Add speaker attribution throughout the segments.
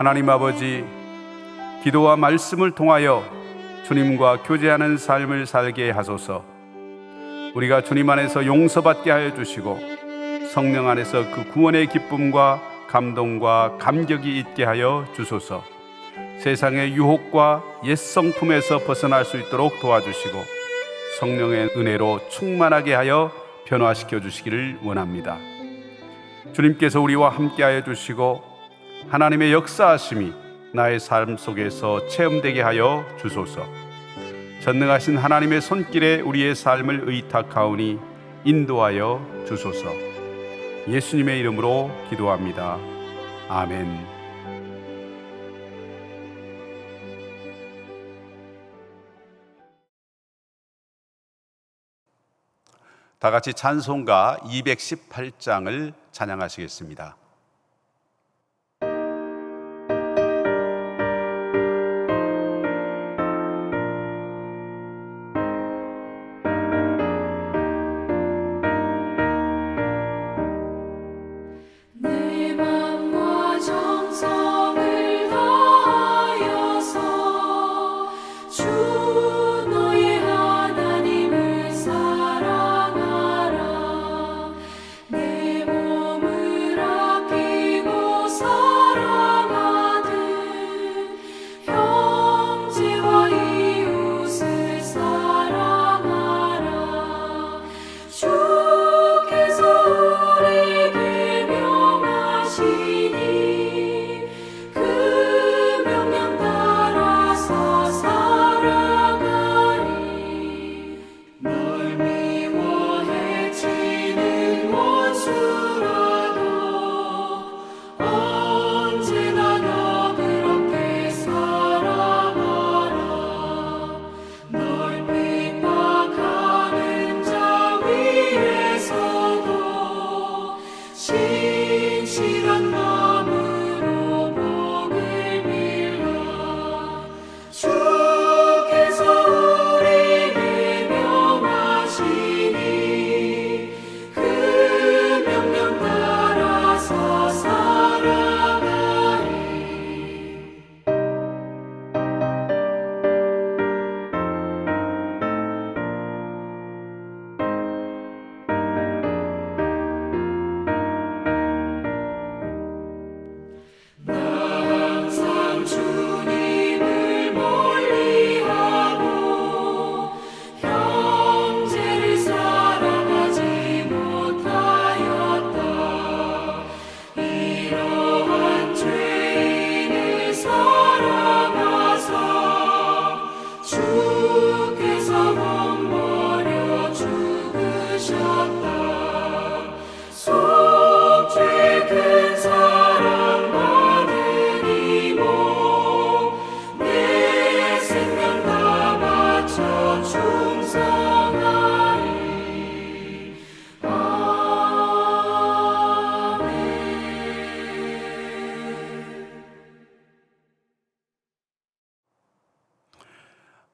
Speaker 1: 하나님 아버지, 기도와 말씀을 통하여 주님과 교제하는 삶을 살게 하소서. 우리가 주님 안에서 용서받게 하여 주시고 성령 안에서 그 구원의 기쁨과 감동과 감격이 있게 하여 주소서. 세상의 유혹과 옛 성품에서 벗어날 수 있도록 도와주시고 성령의 은혜로 충만하게 하여 변화시켜 주시기를 원합니다. 주님께서 우리와 함께 하여 주시고 하나님의 역사하심이 나의 삶 속에서 체험되게 하여 주소서. 전능하신 하나님의 손길에 우리의 삶을 의탁하오니 인도하여 주소서. 예수님의 이름으로 기도합니다. 아멘. 다 같이 찬송가 218장을 찬양하시겠습니다.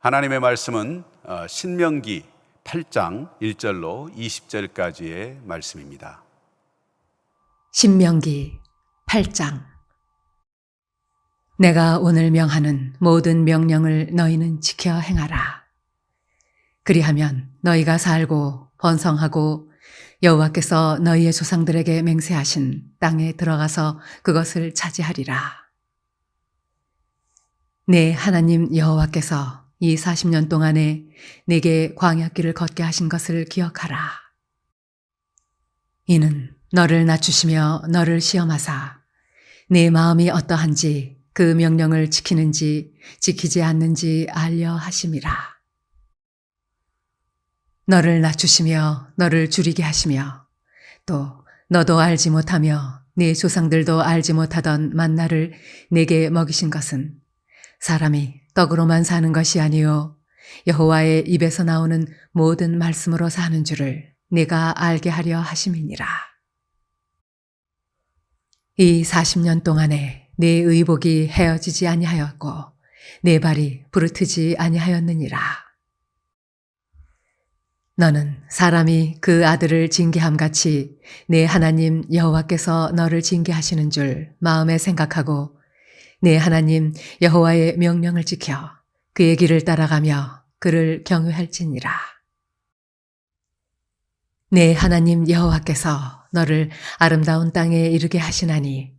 Speaker 1: 하나님의 말씀은 신명기 8장 1절로 20절까지의 말씀입니다.
Speaker 2: 신명기 8장. 내가 오늘 명하는 모든 명령을 너희는 지켜 행하라. 그리하면 너희가 살고 번성하고 여호와께서 너희의 조상들에게 맹세하신 땅에 들어가서 그것을 차지하리라. 내 하나님 여호와께서 이 40년 동안에 내게 광야길을 걷게 하신 것을 기억하라. 이는 너를 낮추시며 너를 시험하사 내 마음이 어떠한지 그 명령을 지키는지 지키지 않는지 알려 하심이라. 너를 낮추시며 너를 줄이게 하시며 또 너도 알지 못하며 네 조상들도 알지 못하던 만나를 내게 먹이신 것은 사람이 떡으로만 사는 것이 아니요 여호와의 입에서 나오는 모든 말씀으로 사는 줄을 내가 알게 하려 하심이니라. 이 40년 동안에 내 의복이 헤어지지 아니하였고 내 발이 부르트지 아니하였느니라. 너는 사람이 그 아들을 징계함같이 내 하나님 여호와께서 너를 징계하시는 줄 마음에 생각하고 내 하나님 여호와의 명령을 지켜 그의 길을 따라가며 그를 경외할지니라. 내 하나님 여호와께서 너를 아름다운 땅에 이르게 하시나니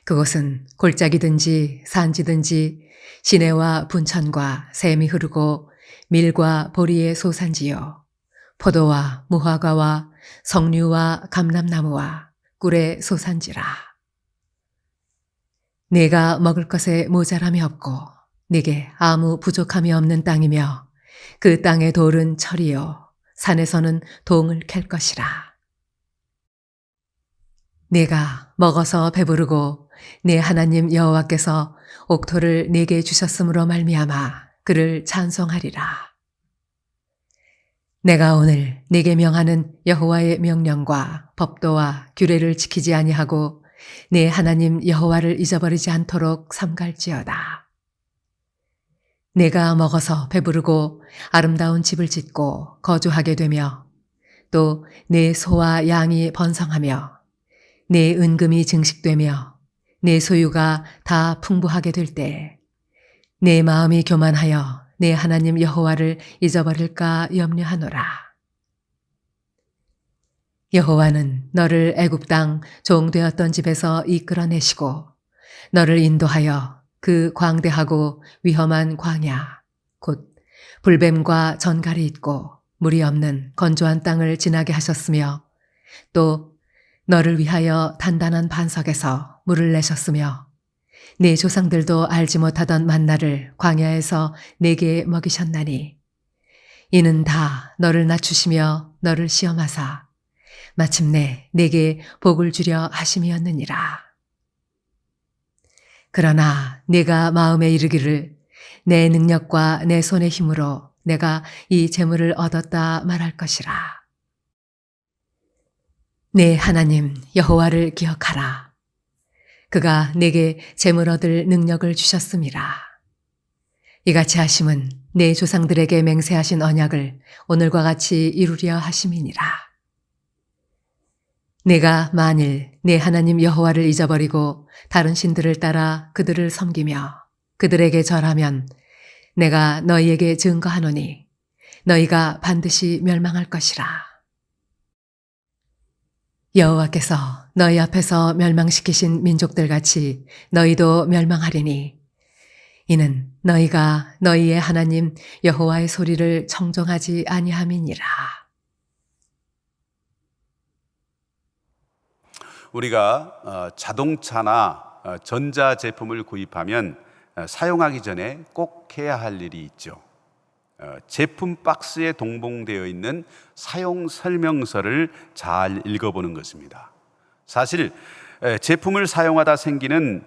Speaker 2: 그곳은 골짜기든지 산지든지 시내와 분천과 샘이 흐르고 밀과 보리의 소산지요 포도와 무화과와 석류와 감람나무와 꿀의 소산지라. 내가 먹을 것에 모자람이 없고 네게 아무 부족함이 없는 땅이며 그 땅의 돌은 철이요 산에서는 동을 캘 것이라. 내가 먹어서 배부르고 내 하나님 여호와께서 옥토를 내게 주셨으므로 말미암아 그를 찬송하리라. 내가 오늘 네게 명하는 여호와의 명령과 법도와 규례를 지키지 아니하고 내 하나님 여호와를 잊어버리지 않도록 삼갈지어다. 내가 먹어서 배부르고 아름다운 집을 짓고 거주하게 되며 또 내 소와 양이 번성하며 내 은금이 증식되며 내 소유가 다 풍부하게 될 때 내 마음이 교만하여 내 하나님 여호와를 잊어버릴까 염려하노라. 여호와는 너를 애굽 땅 종되었던 집에서 이끌어내시고 너를 인도하여 그 광대하고 위험한 광야 곧 불뱀과 전갈이 있고 물이 없는 건조한 땅을 지나게 하셨으며 또 너를 위하여 단단한 반석에서 물을 내셨으며 네 조상들도 알지 못하던 만나를 광야에서 내게 먹이셨나니 이는 다 너를 낮추시며 너를 시험하사 마침내 내게 복을 주려 하심이었느니라. 그러나 내가 마음에 이르기를 내 능력과 내 손의 힘으로 내가 이 재물을 얻었다 말할 것이라. 내 하나님 여호와를 기억하라. 그가 내게 재물 얻을 능력을 주셨음이라. 이같이 하심은 내 조상들에게 맹세하신 언약을 오늘과 같이 이루려 하심이니라. 내가 만일 내 하나님 여호와를 잊어버리고 다른 신들을 따라 그들을 섬기며 그들에게 절하면 내가 너희에게 증거하노니 너희가 반드시 멸망할 것이라. 여호와께서 너희 앞에서 멸망시키신 민족들 같이 너희도 멸망하리니 이는 너희가 너희의 하나님 여호와의 소리를 청종하지 아니함이니라.
Speaker 1: 우리가 자동차나 전자제품을 구입하면 사용하기 전에 꼭 해야 할 일이 있죠. 제품 박스에 동봉되어 있는 사용 설명서를 잘 읽어보는 것입니다. 사실 제품을 사용하다 생기는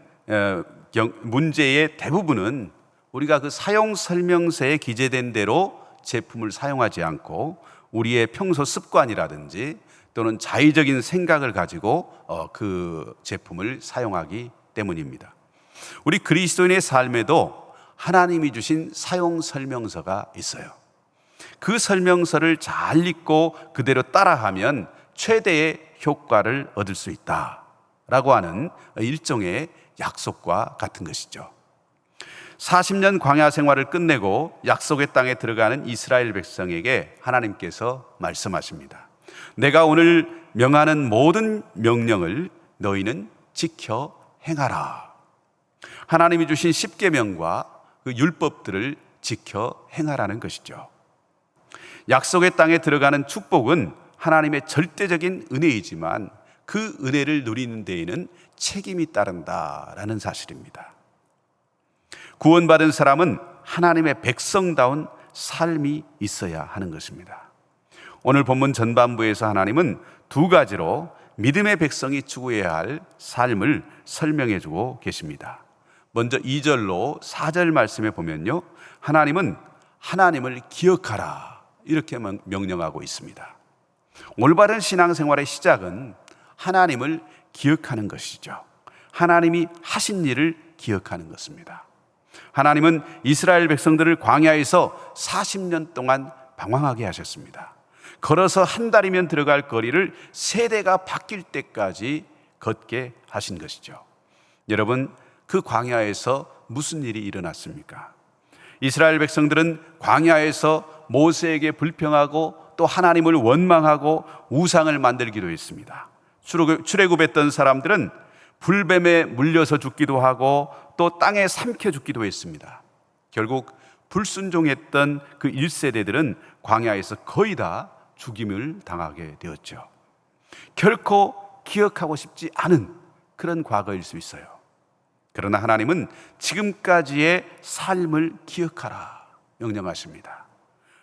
Speaker 1: 문제의 대부분은 우리가 그 사용 설명서에 기재된 대로 제품을 사용하지 않고 우리의 평소 습관이라든지 또는 자의적인 생각을 가지고 그 제품을 사용하기 때문입니다. 우리 그리스도인의 삶에도 하나님이 주신 사용 설명서가 있어요. 그 설명서를 잘 읽고 그대로 따라하면 최대의 효과를 얻을 수 있다라고 하는 일종의 약속과 같은 것이죠. 40년 광야 생활을 끝내고 약속의 땅에 들어가는 이스라엘 백성에게 하나님께서 말씀하십니다. 내가 오늘 명하는 모든 명령을 너희는 지켜 행하라. 하나님이 주신 십계명과 그 율법들을 지켜 행하라는 것이죠. 약속의 땅에 들어가는 축복은 하나님의 절대적인 은혜이지만 그 은혜를 누리는 데에는 책임이 따른다라는 사실입니다. 구원받은 사람은 하나님의 백성다운 삶이 있어야 하는 것입니다. 오늘 본문 전반부에서 하나님은 두 가지로 믿음의 백성이 추구해야 할 삶을 설명해 주고 계십니다. 먼저 2절로 4절 말씀에 보면요, 하나님은 하나님을 기억하라 이렇게 명령하고 있습니다. 올바른 신앙생활의 시작은 하나님을 기억하는 것이죠. 하나님이 하신 일을 기억하는 것입니다. 하나님은 이스라엘 백성들을 광야에서 40년 동안 방황하게 하셨습니다. 걸어서 한 달이면 들어갈 거리를 세대가 바뀔 때까지 걷게 하신 것이죠. 여러분, 그 광야에서 무슨 일이 일어났습니까? 이스라엘 백성들은 광야에서 모세에게 불평하고 또 하나님을 원망하고 우상을 만들기도 했습니다. 출애굽했던 사람들은 불뱀에 물려서 죽기도 하고 또 땅에 삼켜 죽기도 했습니다. 결국 불순종했던 그 1세대들은 광야에서 거의 다 죽임을 당하게 되었죠. 결코 기억하고 싶지 않은 그런 과거일 수 있어요. 그러나 하나님은 지금까지의 삶을 기억하라 명령하십니다.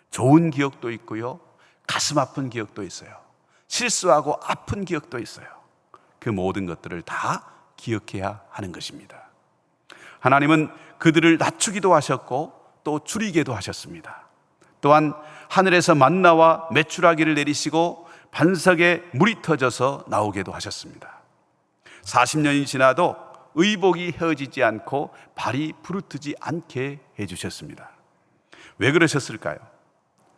Speaker 1: 좋은 기억도 있고요, 가슴 아픈 기억도 있어요. 실수하고 아픈 기억도 있어요. 그 모든 것들을 다 기억해야 하는 것입니다. 하나님은 그들을 낮추기도 하셨고 또 줄이게도 하셨습니다. 또한 하늘에서 만나와 메추라기를 내리시고 반석에 물이 터져서 나오게도 하셨습니다. 40년이 지나도 의복이 헤어지지 않고 발이 부르트지 않게 해주셨습니다. 왜 그러셨을까요?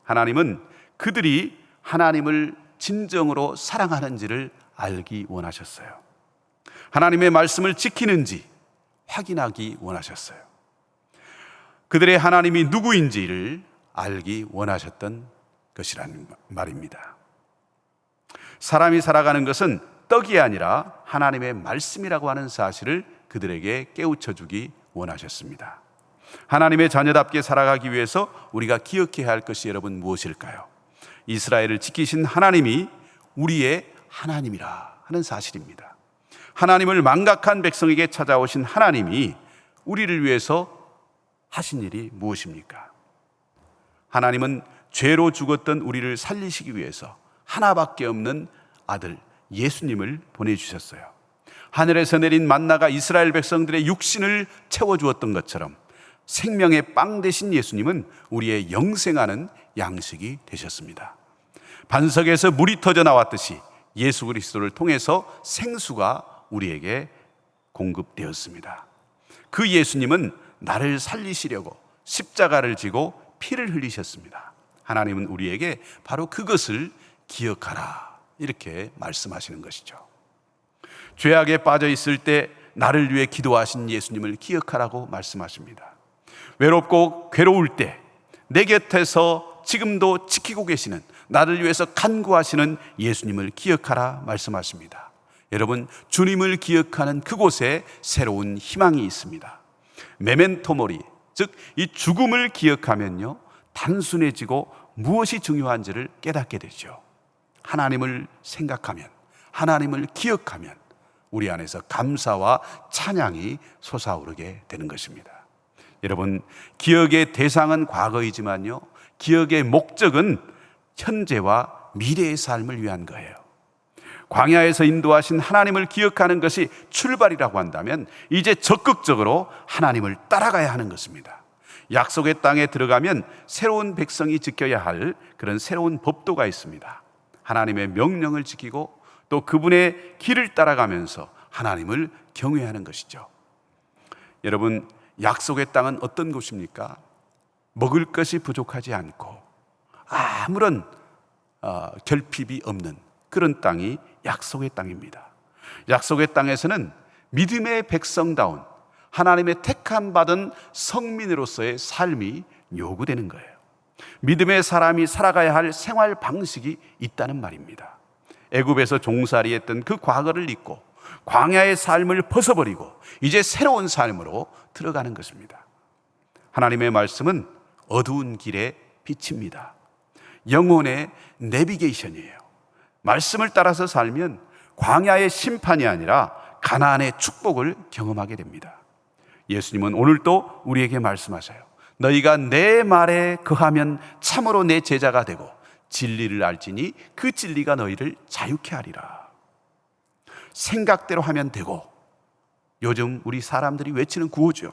Speaker 1: 하나님은 그들이 하나님을 진정으로 사랑하는지를 알기 원하셨어요. 하나님의 말씀을 지키는지 확인하기 원하셨어요. 그들의 하나님이 누구인지를 알기 원하셨던 것이라는 말입니다. 사람이 살아가는 것은 떡이 아니라 하나님의 말씀이라고 하는 사실을 그들에게 깨우쳐 주기 원하셨습니다. 하나님의 자녀답게 살아가기 위해서 우리가 기억해야 할 것이 여러분 무엇일까요? 이스라엘을 지키신 하나님이 우리의 하나님이라 하는 사실입니다. 하나님을 망각한 백성에게 찾아오신 하나님이 우리를 위해서 하신 일이 무엇입니까? 하나님은 죄로 죽었던 우리를 살리시기 위해서 하나밖에 없는 아들 예수님을 보내주셨어요. 하늘에서 내린 만나가 이스라엘 백성들의 육신을 채워주었던 것처럼 생명의 빵 되신 예수님은 우리의 영생하는 양식이 되셨습니다. 반석에서 물이 터져 나왔듯이 예수 그리스도를 통해서 생수가 우리에게 공급되었습니다. 그 예수님은 나를 살리시려고 십자가를 지고 피를 흘리셨습니다. 하나님은 우리에게 바로 그것을 기억하라 이렇게 말씀하시는 것이죠. 죄악에 빠져 있을 때 나를 위해 기도하신 예수님을 기억하라고 말씀하십니다. 외롭고 괴로울 때 내 곁에서 지금도 지키고 계시는, 나를 위해서 간구하시는 예수님을 기억하라 말씀하십니다. 여러분, 주님을 기억하는 그곳에 새로운 희망이 있습니다. 메멘토 모리, 즉 이 죽음을 기억하면요 단순해지고 무엇이 중요한지를 깨닫게 되죠. 하나님을 생각하면, 하나님을 기억하면 우리 안에서 감사와 찬양이 솟아오르게 되는 것입니다. 여러분, 기억의 대상은 과거이지만요 기억의 목적은 현재와 미래의 삶을 위한 거예요. 광야에서 인도하신 하나님을 기억하는 것이 출발이라고 한다면 이제 적극적으로 하나님을 따라가야 하는 것입니다. 약속의 땅에 들어가면 새로운 백성이 지켜야 할 그런 새로운 법도가 있습니다. 하나님의 명령을 지키고 또 그분의 길을 따라가면서 하나님을 경외하는 것이죠. 여러분, 약속의 땅은 어떤 곳입니까? 먹을 것이 부족하지 않고 아무런 결핍이 없는 그런 땅이 약속의 땅입니다. 약속의 땅에서는 믿음의 백성다운 하나님의 택함 받은 성민으로서의 삶이 요구되는 거예요. 믿음의 사람이 살아가야 할 생활 방식이 있다는 말입니다. 애굽에서 종살이했던 그 과거를 잊고 광야의 삶을 벗어버리고 이제 새로운 삶으로 들어가는 것입니다. 하나님의 말씀은 어두운 길의 빛입니다. 영혼의 내비게이션이에요. 말씀을 따라서 살면 광야의 심판이 아니라 가나안의 축복을 경험하게 됩니다. 예수님은 오늘도 우리에게 말씀하셔요. 너희가 내 말에 거하면 참으로 내 제자가 되고 진리를 알지니 그 진리가 너희를 자유케 하리라. 생각대로 하면 되고, 요즘 우리 사람들이 외치는 구호죠.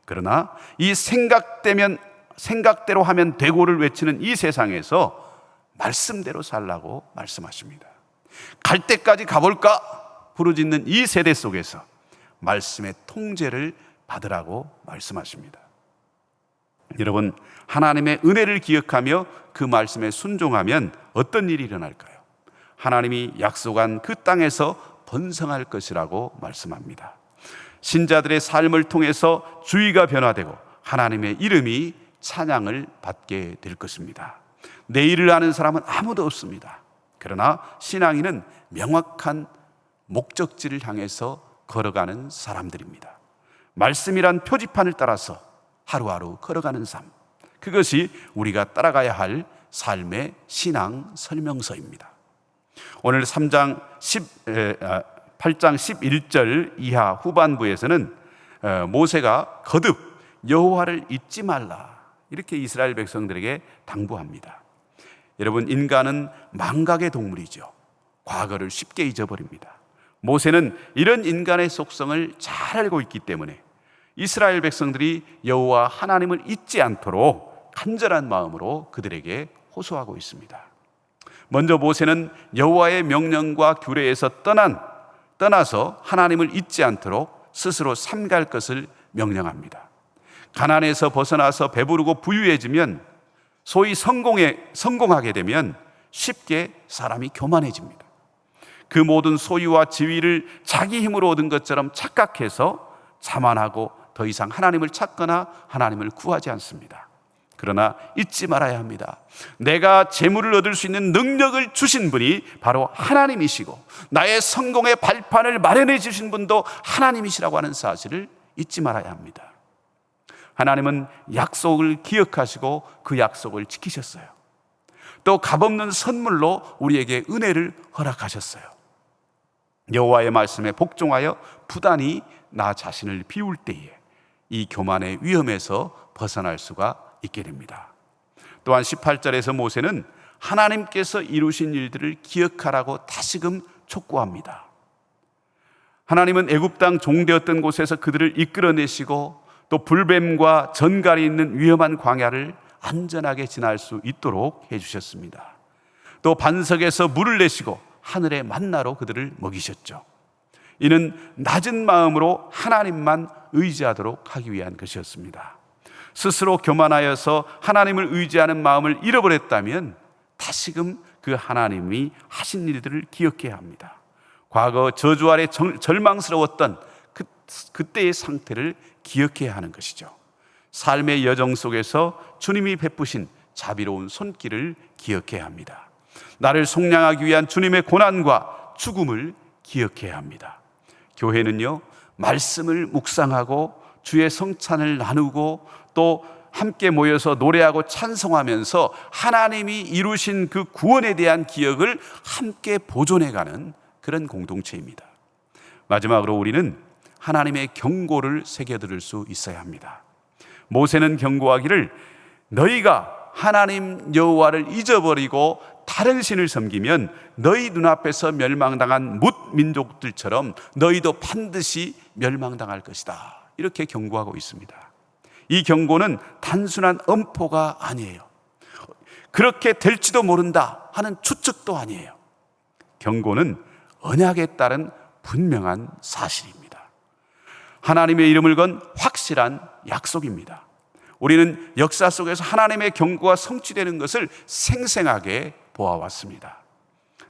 Speaker 1: 그러나 이 생각대로 하면 되고를 외치는 이 세상에서 말씀대로 살라고 말씀하십니다. 갈 때까지 가볼까 부르짖는 이 세대 속에서 말씀의 통제를 받으라고 말씀하십니다. 여러분, 하나님의 은혜를 기억하며 그 말씀에 순종하면 어떤 일이 일어날까요? 하나님이 약속한 그 땅에서 번성할 것이라고 말씀합니다. 신자들의 삶을 통해서 주의가 변화되고 하나님의 이름이 찬양을 받게 될 것입니다. 내일을 아는 사람은 아무도 없습니다. 그러나 신앙인은 명확한 목적지를 향해서 걸어가는 사람들입니다. 말씀이란 표지판을 따라서 하루하루 걸어가는 삶, 그것이 우리가 따라가야 할 삶의 신앙 설명서입니다. 오늘 8장 11절 이하 후반부에서는 모세가 거듭 여호와를 잊지 말라, 이렇게 이스라엘 백성들에게 당부합니다. 여러분, 인간은 망각의 동물이죠. 과거를 쉽게 잊어버립니다. 모세는 이런 인간의 속성을 잘 알고 있기 때문에 이스라엘 백성들이 여호와 하나님을 잊지 않도록 간절한 마음으로 그들에게 호소하고 있습니다. 먼저 모세는 여호와의 명령과 규례에서 떠나서 하나님을 잊지 않도록 스스로 삼갈 것을 명령합니다. 가난에서 벗어나서 배부르고 부유해지면, 소위 성공하게 되면 쉽게 사람이 교만해집니다. 그 모든 소유와 지위를 자기 힘으로 얻은 것처럼 착각해서 자만하고 더 이상 하나님을 찾거나 하나님을 구하지 않습니다. 그러나 잊지 말아야 합니다. 내가 재물을 얻을 수 있는 능력을 주신 분이 바로 하나님이시고, 나의 성공의 발판을 마련해 주신 분도 하나님이시라고 하는 사실을 잊지 말아야 합니다. 하나님은 약속을 기억하시고 그 약속을 지키셨어요. 또 값없는 선물로 우리에게 은혜를 허락하셨어요. 여호와의 말씀에 복종하여 부단히 나 자신을 비울 때에 이 교만의 위험에서 벗어날 수가 있게 됩니다. 또한 18절에서 모세는 하나님께서 이루신 일들을 기억하라고 다시금 촉구합니다. 하나님은 애굽 땅 종되었던 곳에서 그들을 이끌어내시고 또 불뱀과 전갈이 있는 위험한 광야를 안전하게 지날 수 있도록 해주셨습니다. 또 반석에서 물을 내시고 하늘의 만나로 그들을 먹이셨죠. 이는 낮은 마음으로 하나님만 의지하도록 하기 위한 것이었습니다. 스스로 교만하여서 하나님을 의지하는 마음을 잃어버렸다면 다시금 그 하나님이 하신 일들을 기억해야 합니다. 과거 저주 아래 절망스러웠던 그때의 상태를 기억해야 하는 것이죠. 삶의 여정 속에서 주님이 베푸신 자비로운 손길을 기억해야 합니다. 나를 속량하기 위한 주님의 고난과 죽음을 기억해야 합니다. 교회는요, 말씀을 묵상하고 주의 성찬을 나누고 또 함께 모여서 노래하고 찬송하면서 하나님이 이루신 그 구원에 대한 기억을 함께 보존해가는 그런 공동체입니다. 마지막으로 우리는 하나님의 경고를 새겨들을 수 있어야 합니다. 모세는 경고하기를, 너희가 하나님 여호와를 잊어버리고 다른 신을 섬기면 너희 눈앞에서 멸망당한 뭇 민족들처럼 너희도 반드시 멸망당할 것이다, 이렇게 경고하고 있습니다. 이 경고는 단순한 엄포가 아니에요. 그렇게 될지도 모른다 하는 추측도 아니에요. 경고는 언약에 따른 분명한 사실입니다. 하나님의 이름을 건 확실한 약속입니다. 우리는 역사 속에서 하나님의 경고가 성취되는 것을 생생하게 보아왔습니다.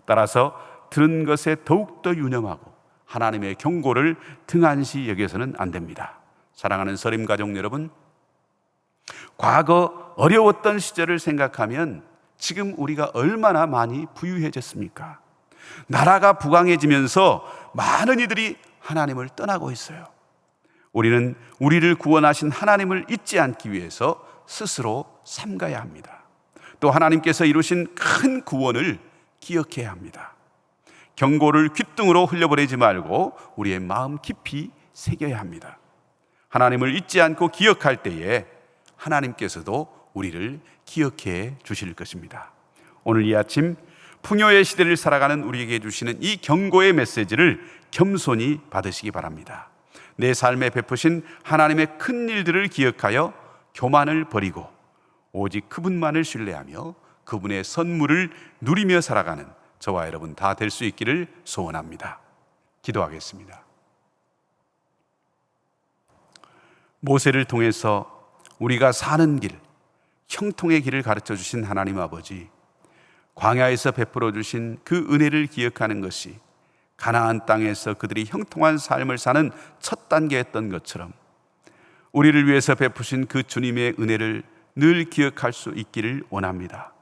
Speaker 1: 따라서 들은 것에 더욱더 유념하고 하나님의 경고를 등한시 여겨서는 안 됩니다. 사랑하는 서림 가족 여러분, 과거 어려웠던 시절을 생각하면 지금 우리가 얼마나 많이 부유해졌습니까? 나라가 부강해지면서 많은 이들이 하나님을 떠나고 있어요. 우리는 우리를 구원하신 하나님을 잊지 않기 위해서 스스로 삼가야 합니다. 또 하나님께서 이루신 큰 구원을 기억해야 합니다. 경고를 귓등으로 흘려보내지 말고 우리의 마음 깊이 새겨야 합니다. 하나님을 잊지 않고 기억할 때에 하나님께서도 우리를 기억해 주실 것입니다. 오늘 이 아침 풍요의 시대를 살아가는 우리에게 주시는 이 경고의 메시지를 겸손히 받으시기 바랍니다. 내 삶에 베푸신 하나님의 큰 일들을 기억하여 교만을 버리고 오직 그분만을 신뢰하며 그분의 선물을 누리며 살아가는 저와 여러분 다 될 수 있기를 소원합니다. 기도하겠습니다. 모세를 통해서 우리가 사는 길, 형통의 길을 가르쳐 주신 하나님 아버지, 광야에서 베풀어 주신 그 은혜를 기억하는 것이 가나안 땅에서 그들이 형통한 삶을 사는 첫 단계였던 것처럼 우리를 위해서 베푸신 그 주님의 은혜를 늘 기억할 수 있기를 원합니다.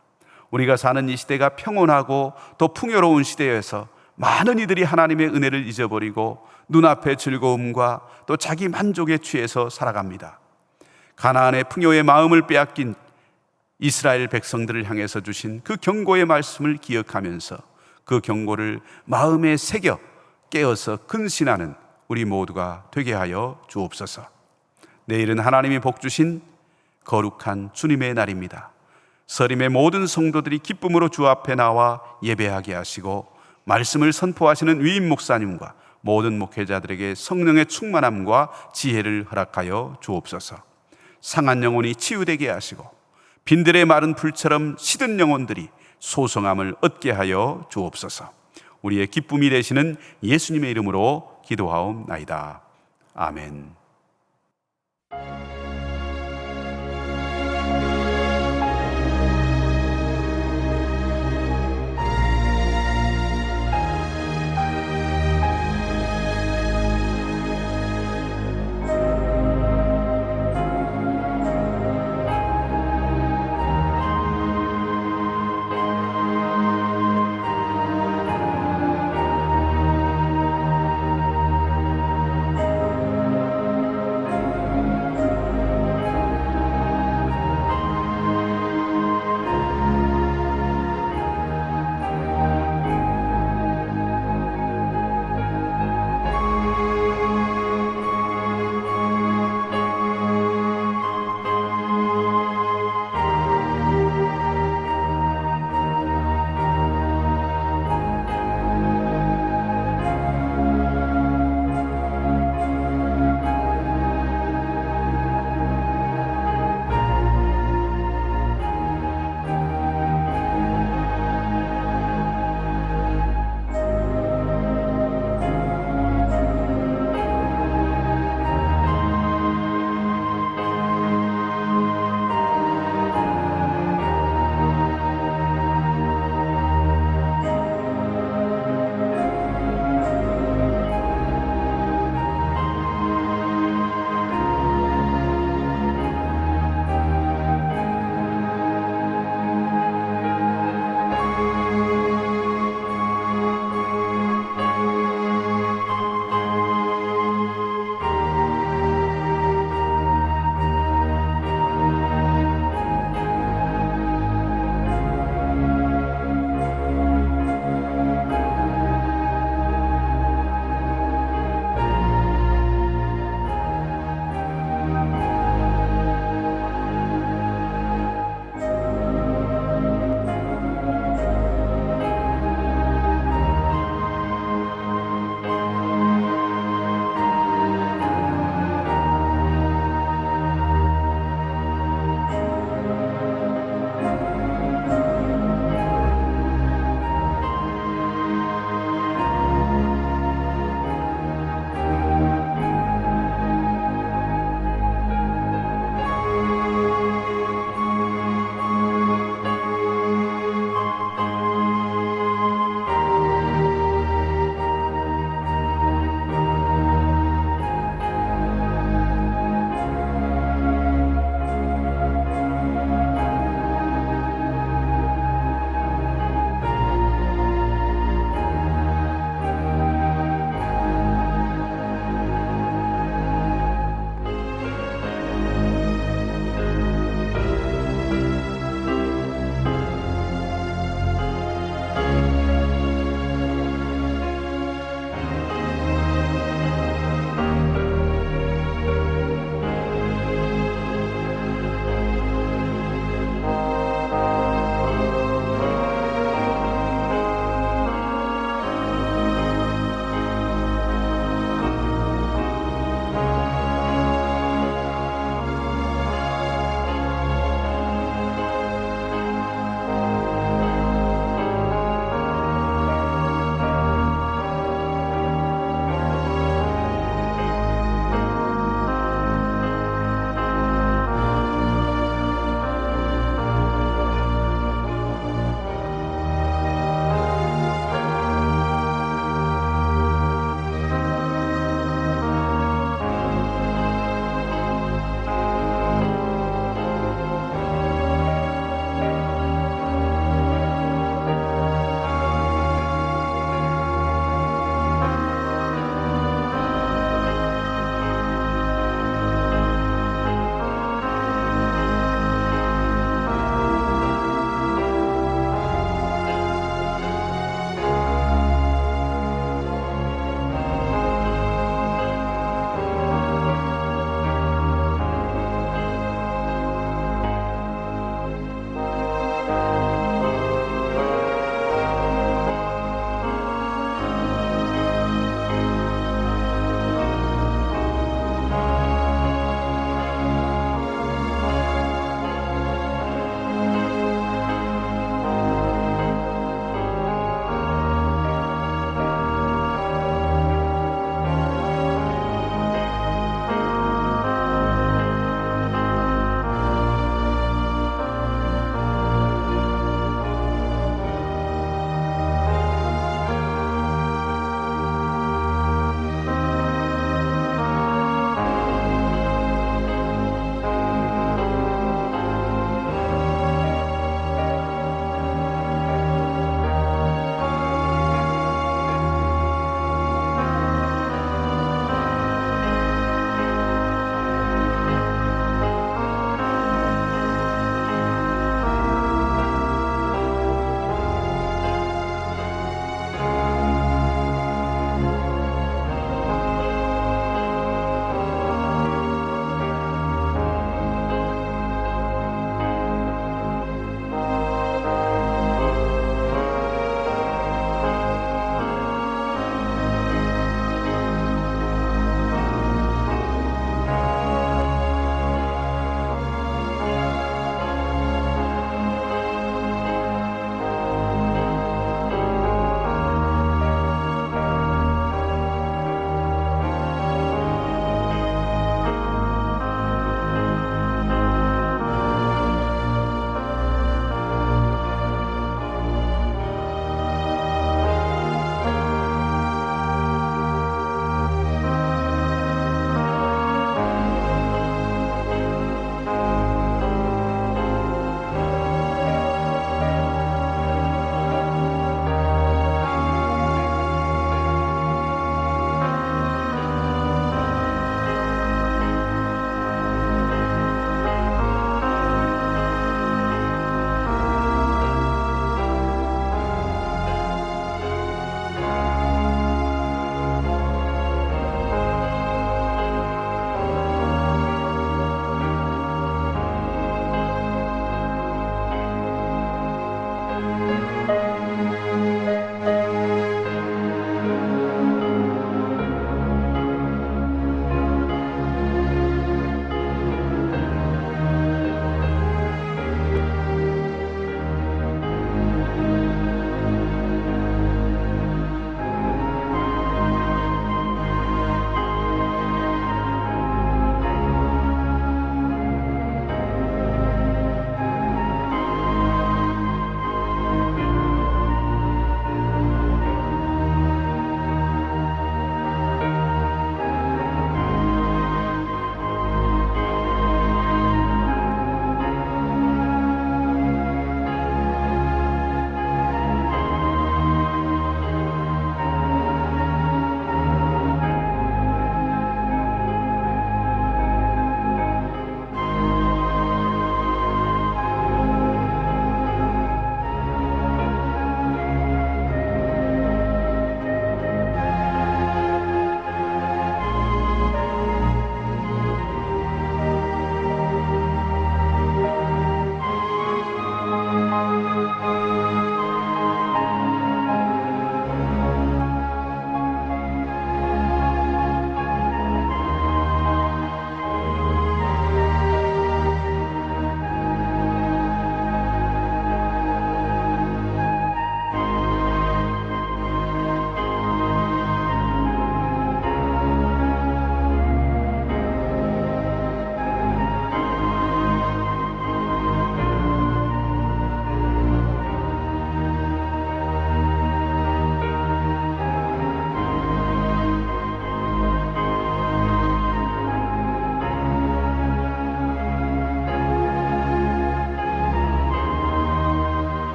Speaker 1: 우리가 사는 이 시대가 평온하고 또 풍요로운 시대에서 많은 이들이 하나님의 은혜를 잊어버리고 눈앞의 즐거움과 또 자기 만족에 취해서 살아갑니다. 가나안의 풍요의 마음을 빼앗긴 이스라엘 백성들을 향해서 주신 그 경고의 말씀을 기억하면서 그 경고를 마음에 새겨 깨어서 근신하는 우리 모두가 되게 하여 주옵소서. 내일은 하나님이 복 주신 거룩한 주님의 날입니다. 서림의 모든 성도들이 기쁨으로 주 앞에 나와 예배하게 하시고 말씀을 선포하시는 위임 목사님과 모든 목회자들에게 성령의 충만함과 지혜를 허락하여 주옵소서. 상한 영혼이 치유되게 하시고 빈들의 마른 풀처럼 시든 영혼들이 소성함을 얻게 하여 주옵소서. 우리의 기쁨이 되시는 예수님의 이름으로 기도하옵나이다. 아멘.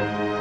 Speaker 1: 있습니다.